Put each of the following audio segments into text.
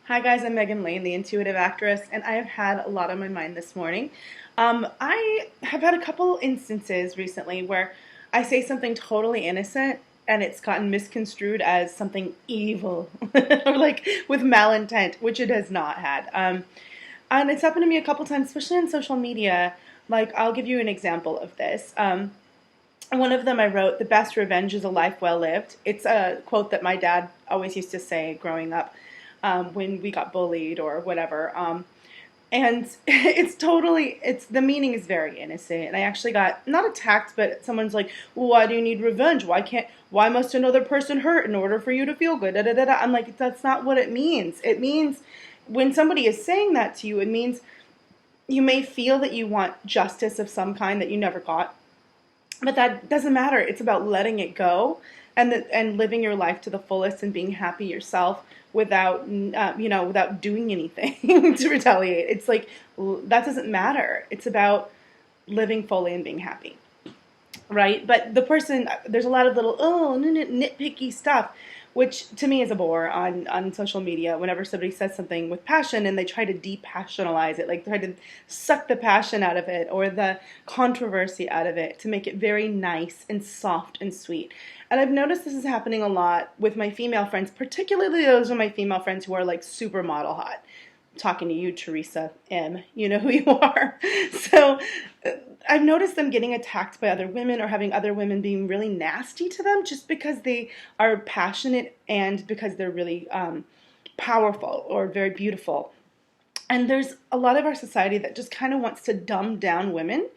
Hi guys, I'm Megan Lane, the intuitive actress, and I have had a lot on my mind this morning. I have had a couple instances recently where I say something totally innocent and it's gotten misconstrued as something evil or like with malintent, which it has not had. And it's happened to me a couple times, especially on social media. Like, I'll give you an example of this. One of them I wrote, "The best revenge is a life well lived." It's a quote that my dad always used to say growing up when we got bullied or whatever. And the meaning is very innocent. And I actually got, not attacked, but someone's like, well, why do you need revenge? Why must another person hurt in order for you to feel good? Da, da, da, da. I'm like, that's not what it means. It means when somebody is saying that to you, it means you may feel that you want justice of some kind that you never got, but that doesn't matter. It's about letting it go and living your life to the fullest and being happy yourself without without doing anything to retaliate. It's like that doesn't matter. It's about living fully and being happy, right? But there's a lot of little nitpicky stuff, which to me is a bore on social media. Whenever somebody says something with passion and they try to depassionalize it, like try to suck the passion out of it or the controversy out of it to make it very nice and soft and sweet. And I've noticed this is happening a lot with my female friends, particularly those of my female friends who are like supermodel hot. Talking to you, Teresa M. You know who you are. So I've noticed them getting attacked by other women or having other women being really nasty to them just because they are passionate and because they're really powerful or very beautiful. And there's a lot of our society that just kind of wants to dumb down women,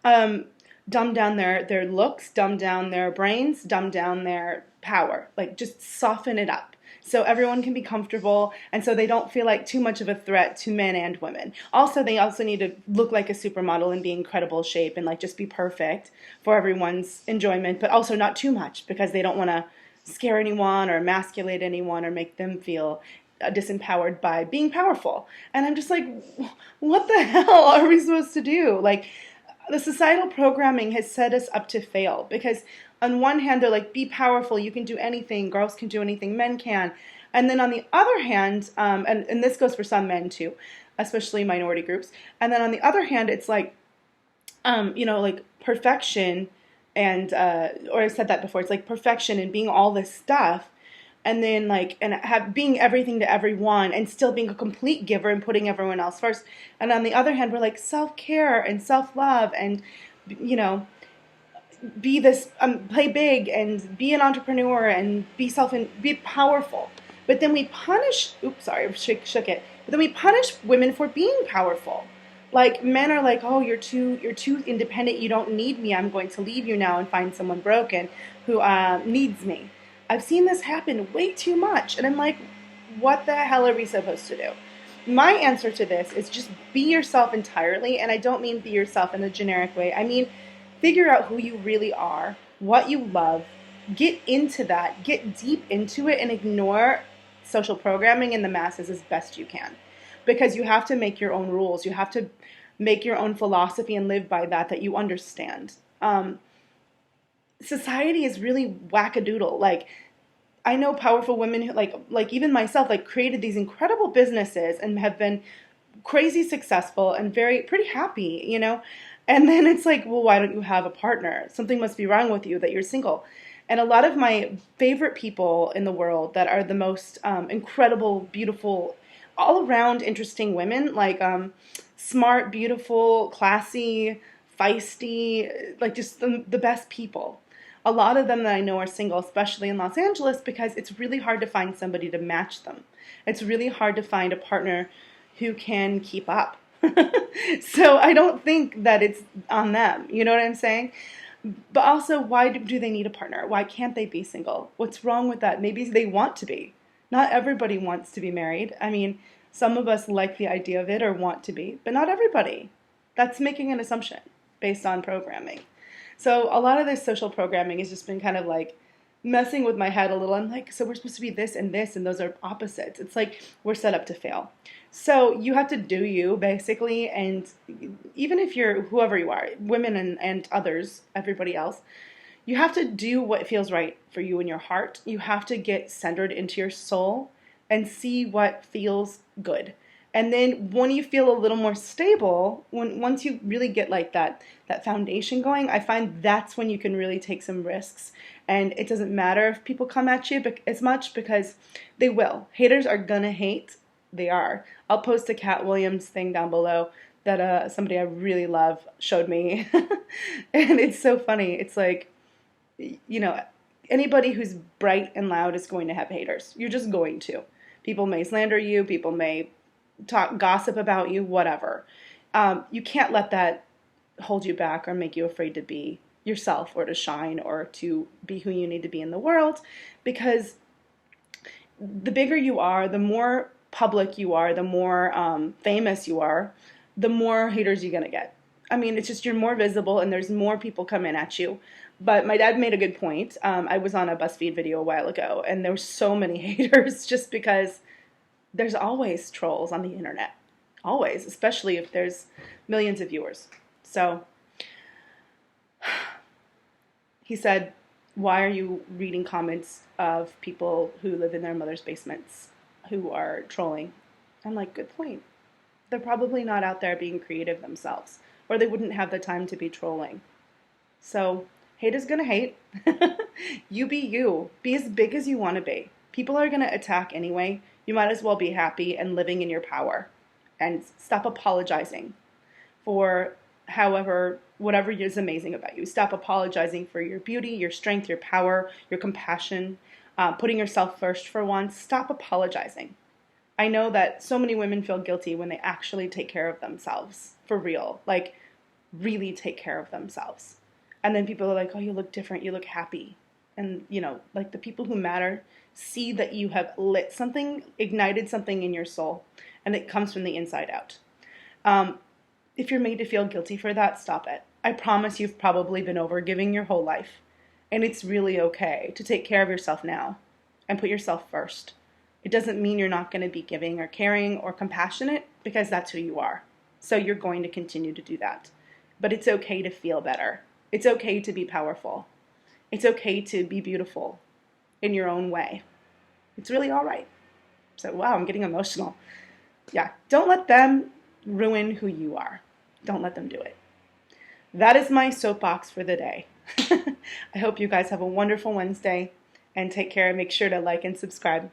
dumb down their looks, dumb down their brains, dumb down their power, like just soften it up so everyone can be comfortable and so they don't feel like too much of a threat to men and women. Also, they also need to look like a supermodel and be in incredible shape and like just be perfect for everyone's enjoyment, but also not too much because they don't want to scare anyone or emasculate anyone or make them feel disempowered by being powerful. And I'm just like, what the hell are we supposed to do? Like, the societal programming has set us up to fail because on one hand they're like, be powerful, you can do anything, girls can do anything, men can. And then on the other hand, and this goes for some men too, especially minority groups, and then on the other hand it's like like perfection and or I said that before, it's like perfection and being all this stuff and then being everything to everyone and still being a complete giver and putting everyone else first. And on the other hand, we're like self-care and self-love and be this play big and be an entrepreneur and be powerful. But then we punish. Oops, sorry, I shook it. But then we punish women for being powerful. Like men are like, oh, you're too independent. You don't need me. I'm going to leave you now and find someone broken who needs me. I've seen this happen way too much. And I'm like, what the hell are we supposed to do? My answer to this is just be yourself entirely. And I don't mean be yourself in a generic way. I mean, figure out who you really are, what you love, get into that, get deep into it, and ignore social programming and the masses as best you can. Because you have to make your own rules. You have to make your own philosophy and live by that you understand. Society is really wackadoodle. Like, I know powerful women who, like even myself, like created these incredible businesses and have been crazy successful and pretty happy, And then it's like, well, why don't you have a partner? Something must be wrong with you that you're single. And a lot of my favorite people in the world that are the most incredible, beautiful, all around interesting women, like smart, beautiful, classy, feisty, like just the best people. A lot of them that I know are single, especially in Los Angeles, because it's really hard to find somebody to match them. It's really hard to find a partner who can keep up. So I don't think that it's on them. You know what I'm saying? But also, why do they need a partner? Why can't they be single? What's wrong with that? Maybe they want to be. Not everybody wants to be married. I mean, some of us like the idea of it or want to be, but not everybody. That's making an assumption based on programming. So a lot of this social programming has just been kind of like messing with my head a little. I'm like, so we're supposed to be this, and those are opposites. It's like we're set up to fail. So you have to do you, basically, and even if you're whoever you are, women and others, everybody else, you have to do what feels right for you in your heart. You have to get centered into your soul and see what feels good. And then when you feel a little more stable, once you really get like that foundation going, I find that's when you can really take some risks. And it doesn't matter if people come at you as much, because they will. Haters are gonna hate. They are. I'll post a Cat Williams thing down below that somebody I really love showed me. And it's so funny. It's like, you know, anybody who's bright and loud is going to have haters. You're just going to. People may slander you. People may talk gossip about you, whatever. You can't let that hold you back or make you afraid to be yourself or to shine or to be who you need to be in the world, because the bigger you are, the more public you are, the more famous you are, the more haters you're going to get. I mean, it's just you're more visible and there's more people coming at you. But my dad made a good point. I was on a BuzzFeed video a while ago, and there were so many haters just because there's always trolls on the internet. Always, especially if there's millions of viewers. So he said, why are you reading comments of people who live in their mother's basements who are trolling? I'm like, good point. They're probably not out there being creative themselves, or they wouldn't have the time to be trolling. So hate is gonna hate. You be you. Be as big as you want to be. People are gonna attack anyway. You might as well be happy and living in your power, and stop apologizing for whatever is amazing about you. Stop apologizing for your beauty, your strength, your power, your compassion, putting yourself first for once. Stop apologizing. I know that so many women feel guilty when they actually take care of themselves, for real, like really take care of themselves. And then people are like, oh, you look different, you look happy. And, like the people who matter see that you have lit something, ignited something in your soul, and it comes from the inside out. If you're made to feel guilty for that, stop it. I promise you've probably been overgiving your whole life, and it's really okay to take care of yourself now and put yourself first. It doesn't mean you're not going to be giving or caring or compassionate, because that's who you are. So you're going to continue to do that. But it's okay to feel better. It's okay to be powerful. It's okay to be beautiful in your own way. It's really all right. So, wow, I'm getting emotional. Yeah, don't let them ruin who you are. Don't let them do it. That is my soapbox for the day. I hope you guys have a wonderful Wednesday, and take care. Make sure to like and subscribe.